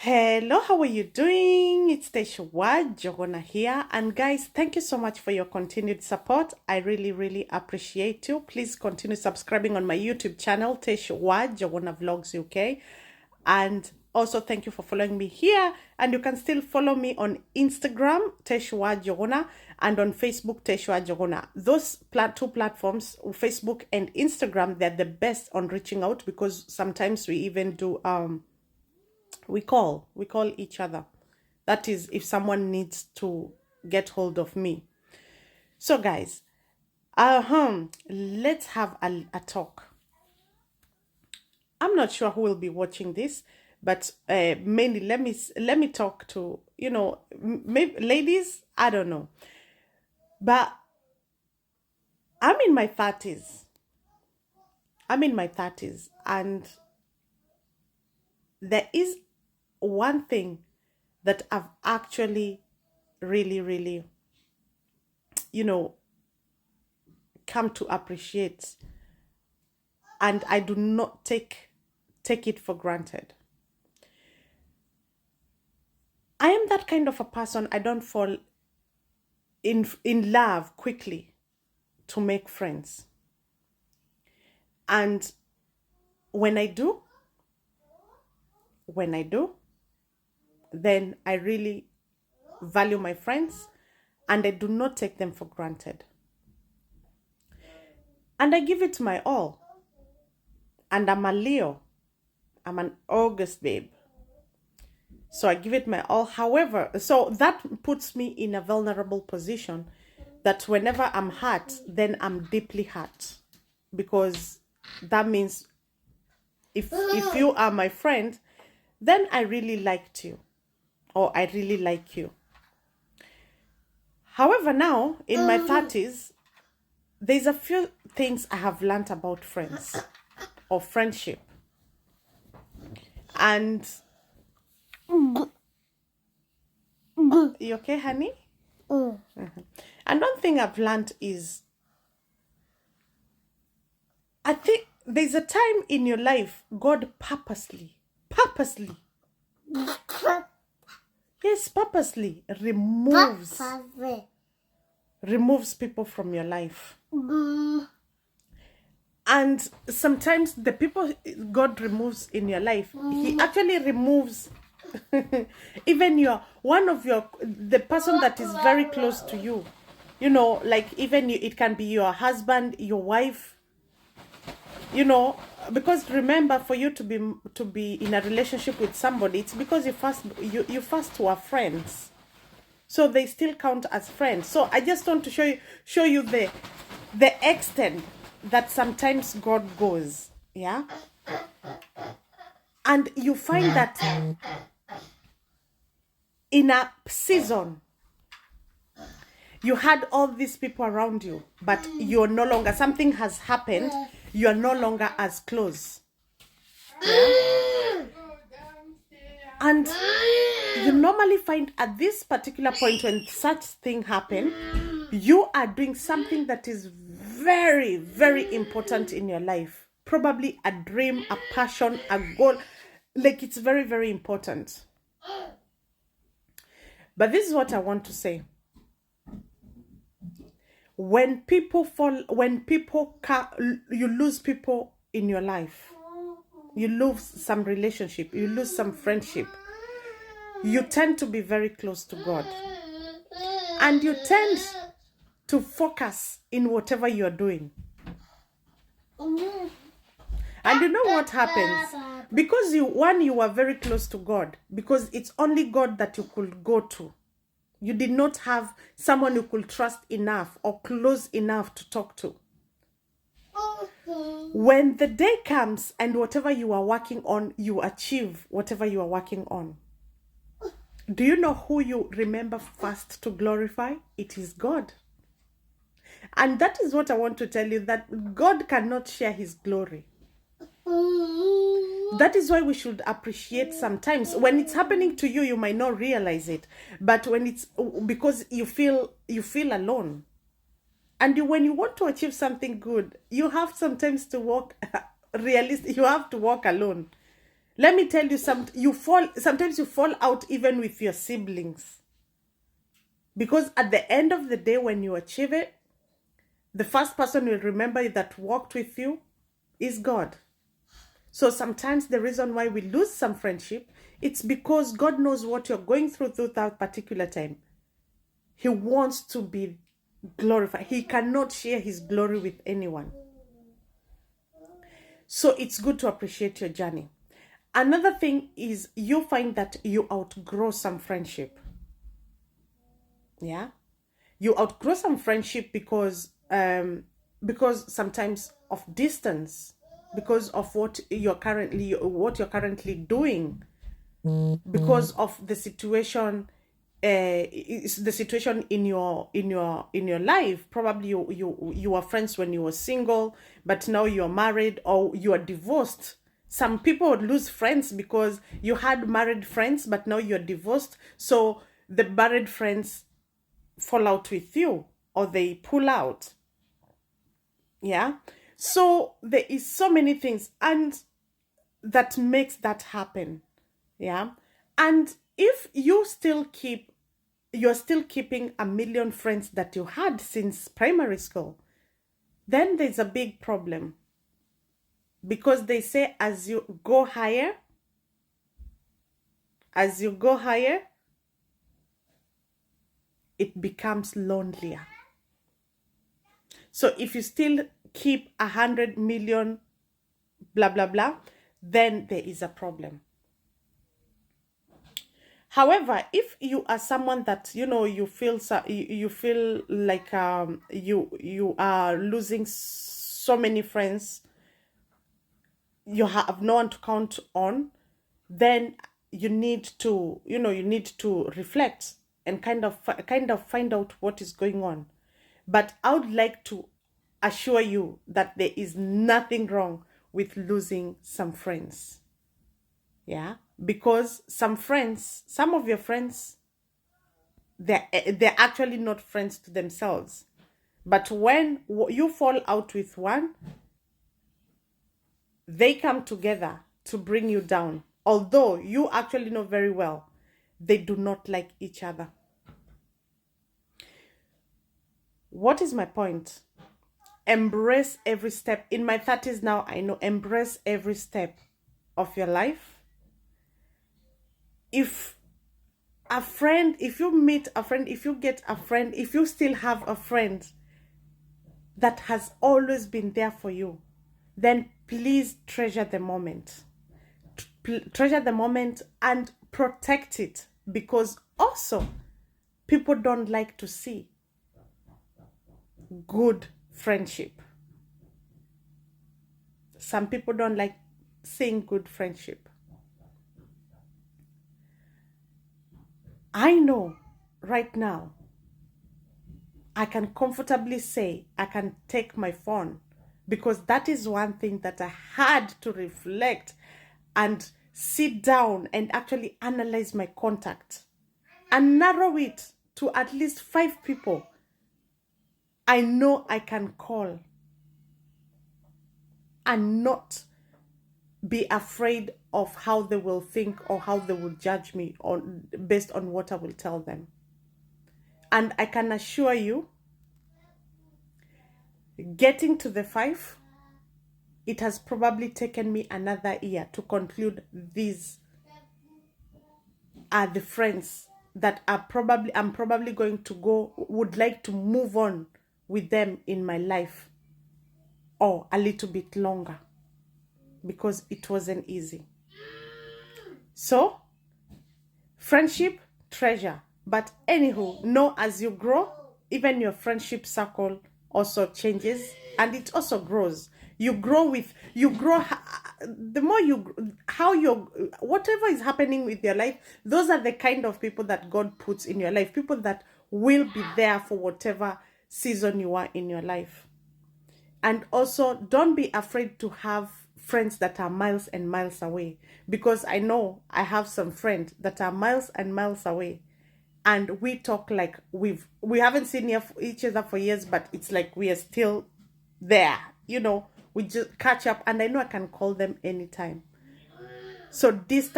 Hello, how are you doing? It's Teshua Jogona here. And guys, thank you so much for your continued support. I really, really appreciate you. Please continue subscribing on my YouTube channel, Teshua Jogona Vlogs UK. And also thank you for following me here. And you can still follow me on Instagram, Teshua Jogona, and on Facebook, Teshua Jogona. Those two platforms, Facebook and Instagram, they're the best on reaching out because sometimes we even do we call each other. That is if someone needs to get hold of me. So guys, let's have a talk. I'm not sure who will be watching this, but mainly let me talk to, maybe ladies, I don't know, but i'm in my 30s and there is one thing that I've actually really, really, come to appreciate, and I do not take it for granted. I am that kind of a person. I don't fall in love quickly to make friends. And when I do, then I really value my friends and I do not take them for granted. And I give it my all. And I'm a Leo. I'm an August babe. So I give it my all. However, so that puts me in a vulnerable position that whenever I'm hurt, then I'm deeply hurt. Because that means if you are my friend, then I really liked you. Or I really like you. However, now in my 30s, there's a few things I have learned about friends or friendship. And you okay, honey? And one thing I've learned is I think there's a time in your life God purposely removes people from your life. And sometimes the people God removes in your life, he actually removes even the person that is very close to you. Like even it can be your husband, your wife, because remember, for you to be in a relationship with somebody, it's because you first were friends. So they still count as friends. So I just want to show you the extent that sometimes God goes. Yeah. And you find that in a season, you had all these people around you, but you're no longer, something has happened, you're no longer as close. Yeah? And you normally find at this particular point when such thing happen, you are doing something that is very, very important in your life. Probably a dream, a passion, a goal. Like it's very, very important. But this is what I want to say. When people you lose people in your life, you lose some relationship, you lose some friendship, you tend to be very close to God. And you tend to focus in whatever you're doing. And you know what happens? Because you were very close to God, because it's only God that you could go to. You did not have someone you could trust enough or close enough to talk to. When the day comes and whatever you are working on, you achieve whatever you are working on, do you know who you remember first to glorify? It is God. And that is what I want to tell you, that God cannot share his glory. That is why we should appreciate sometimes. When it's happening to you, you might not realize it. But when it's because you feel alone. And when you want to achieve something good, you have sometimes to walk you have to walk alone. Let me tell you, sometimes you fall out even with your siblings. Because at the end of the day, when you achieve it, the first person you'll remember that walked with you is God. So sometimes the reason why we lose some friendship, it's because God knows what you're going through that particular time. He wants to be glorified. He cannot share his glory with anyone. So it's good to appreciate your journey. Another thing is you find that you outgrow some friendship. Yeah. You outgrow some friendship because sometimes of distance, because of what you're currently doing, because of the situation, is the situation in your life. Probably you were friends when you were single, but now you're married or you are divorced. Some people would lose friends because you had married friends, but now you're divorced. So the married friends fall out with you or they pull out. Yeah. So there is so many things and that makes that happen. Yeah. And if you're still keeping a million friends that you had since primary school, then there's a big problem. Because they say as you go higher, it becomes lonelier. So if you still keep 100 million, blah, blah, blah, then there is a problem. However, if you are someone that, you feel like you are losing so many friends, you have no one to count on, then you need to reflect and kind of find out what is going on. But I would like to assure you that there is nothing wrong with losing some friends. Yeah, because some of your friends, they're actually not friends to themselves. But when you fall out with one, they come together to bring you down. Although you actually know very well they do not like each other. What is my point? Embrace every step. In my 30s now, I know, embrace every step of your life. If you meet a friend, if you get a friend, if you still have a friend that has always been there for you, then please treasure the moment. Treasure the moment and protect it, because also people don't like to see good friendship. Some people don't like seeing good friendship. I know right now I can comfortably say I can take my phone, because that is one thing that I had to reflect and sit down and actually analyze my contact and narrow it to at least 5 people I know I can call and not be afraid of how they will think or how they will judge me based on what I will tell them. And I can assure you, getting to the 5, it has probably taken me another year to conclude these are the friends that I'm probably going to would like to move on with them in my life, or a little bit longer, because it wasn't easy. So, friendship, treasure. But anywho, know as you grow, even your friendship circle also changes and it also grows. The more whatever is happening with your life, those are the kind of people that God puts in your life. People that will be there for whatever season you are in your life. And also, don't be afraid to have friends that are miles and miles away, because I know I have some friends that are miles and miles away, and we talk like we haven't seen each other for years, but it's like we are still there. We just catch up, and I know I can call them anytime. So distance